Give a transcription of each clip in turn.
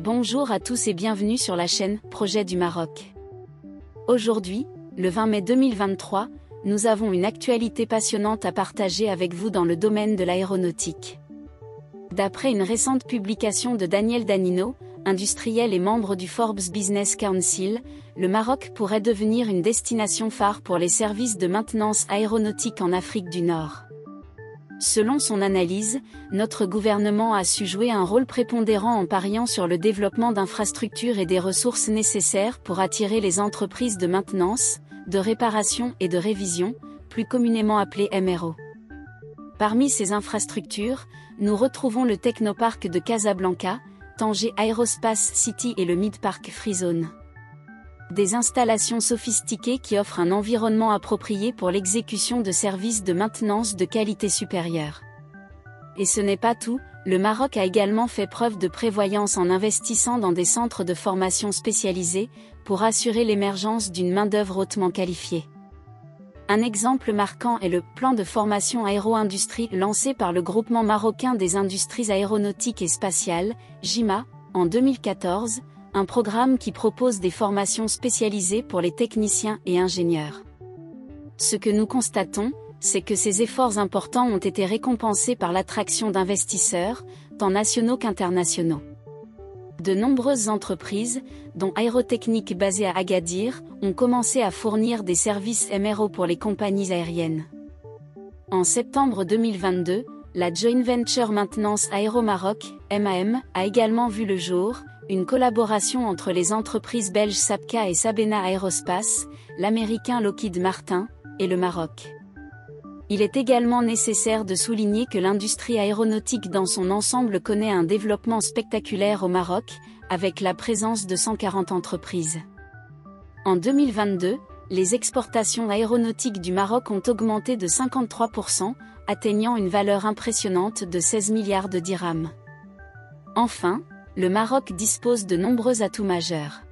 Bonjour à tous et bienvenue sur la chaîne Projet du Maroc. Aujourd'hui, le 20 mai 2023, nous avons une actualité passionnante à partager avec vous dans le domaine de l'aéronautique. D'après une récente publication de Daniel Danino, industriel et membre du Forbes Business Council, le Maroc pourrait devenir une destination phare pour les services de maintenance aéronautique en Afrique du Nord. Selon son analyse, notre gouvernement a su jouer un rôle prépondérant en pariant sur le développement d'infrastructures et des ressources nécessaires pour attirer les entreprises de maintenance, de réparation et de révision, plus communément appelées MRO. Parmi ces infrastructures, nous retrouvons le Technopark de Casablanca, Tanger Aerospace City et le Midpark Freezone. Des installations sophistiquées qui offrent un environnement approprié pour l'exécution de services de maintenance de qualité supérieure. Et ce n'est pas tout, le Maroc a également fait preuve de prévoyance en investissant dans des centres de formation spécialisés, pour assurer l'émergence d'une main-d'œuvre hautement qualifiée. Un exemple marquant est le plan de formation aéro-industrie lancé par le Groupement marocain des industries aéronautiques et spatiales, GIMA, en 2014, un programme qui propose des formations spécialisées pour les techniciens et ingénieurs. Ce que nous constatons, c'est que ces efforts importants ont été récompensés par l'attraction d'investisseurs, tant nationaux qu'internationaux. De nombreuses entreprises, dont Aérotechnique basée à Agadir, ont commencé à fournir des services MRO pour les compagnies aériennes. En septembre 2022, la Joint Venture Maintenance Aéro Maroc, MAM, a également vu le jour, une collaboration entre les entreprises belges Sapca et Sabena Aerospace, l'américain Lockheed Martin, et le Maroc. Il est également nécessaire de souligner que l'industrie aéronautique dans son ensemble connaît un développement spectaculaire au Maroc, avec la présence de 140 entreprises. En 2022, les exportations aéronautiques du Maroc ont augmenté de 53%, atteignant une valeur impressionnante de 16 milliards de dirhams. Enfin, le Maroc dispose de nombreux atouts majeurs.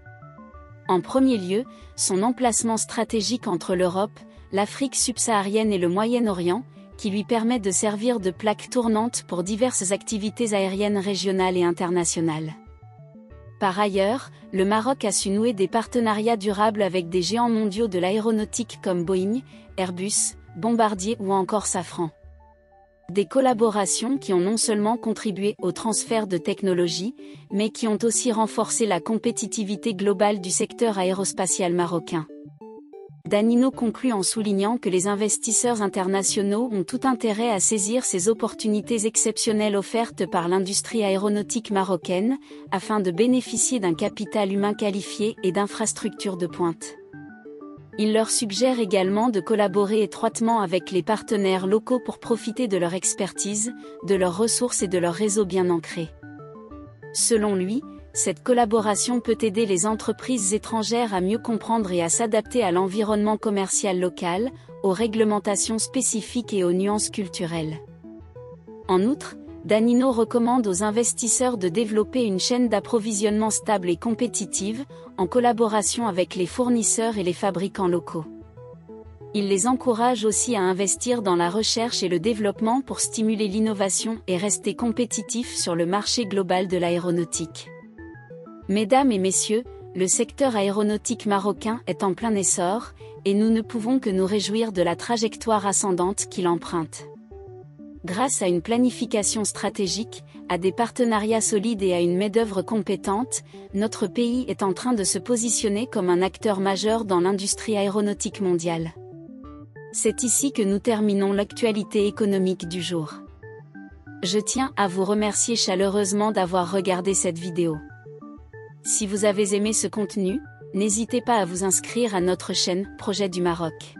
En premier lieu, son emplacement stratégique entre l'Europe, l'Afrique subsaharienne et le Moyen-Orient, qui lui permet de servir de plaque tournante pour diverses activités aériennes régionales et internationales. Par ailleurs, le Maroc a su nouer des partenariats durables avec des géants mondiaux de l'aéronautique comme Boeing, Airbus, Bombardier ou encore Safran. Des collaborations qui ont non seulement contribué au transfert de technologies, mais qui ont aussi renforcé la compétitivité globale du secteur aérospatial marocain. Danino conclut en soulignant que les investisseurs internationaux ont tout intérêt à saisir ces opportunités exceptionnelles offertes par l'industrie aéronautique marocaine, afin de bénéficier d'un capital humain qualifié et d'infrastructures de pointe. Il leur suggère également de collaborer étroitement avec les partenaires locaux pour profiter de leur expertise, de leurs ressources et de leur réseau bien ancré. Selon lui, cette collaboration peut aider les entreprises étrangères à mieux comprendre et à s'adapter à l'environnement commercial local, aux réglementations spécifiques et aux nuances culturelles. En outre, Danino recommande aux investisseurs de développer une chaîne d'approvisionnement stable et compétitive, en collaboration avec les fournisseurs et les fabricants locaux. Il les encourage aussi à investir dans la recherche et le développement pour stimuler l'innovation et rester compétitifs sur le marché global de l'aéronautique. Mesdames et messieurs, le secteur aéronautique marocain est en plein essor, et nous ne pouvons que nous réjouir de la trajectoire ascendante qu'il emprunte. Grâce à une planification stratégique, à des partenariats solides et à une main-d'œuvre compétente, notre pays est en train de se positionner comme un acteur majeur dans l'industrie aéronautique mondiale. C'est ici que nous terminons l'actualité économique du jour. Je tiens à vous remercier chaleureusement d'avoir regardé cette vidéo. Si vous avez aimé ce contenu, n'hésitez pas à vous inscrire à notre chaîne Projet du Maroc.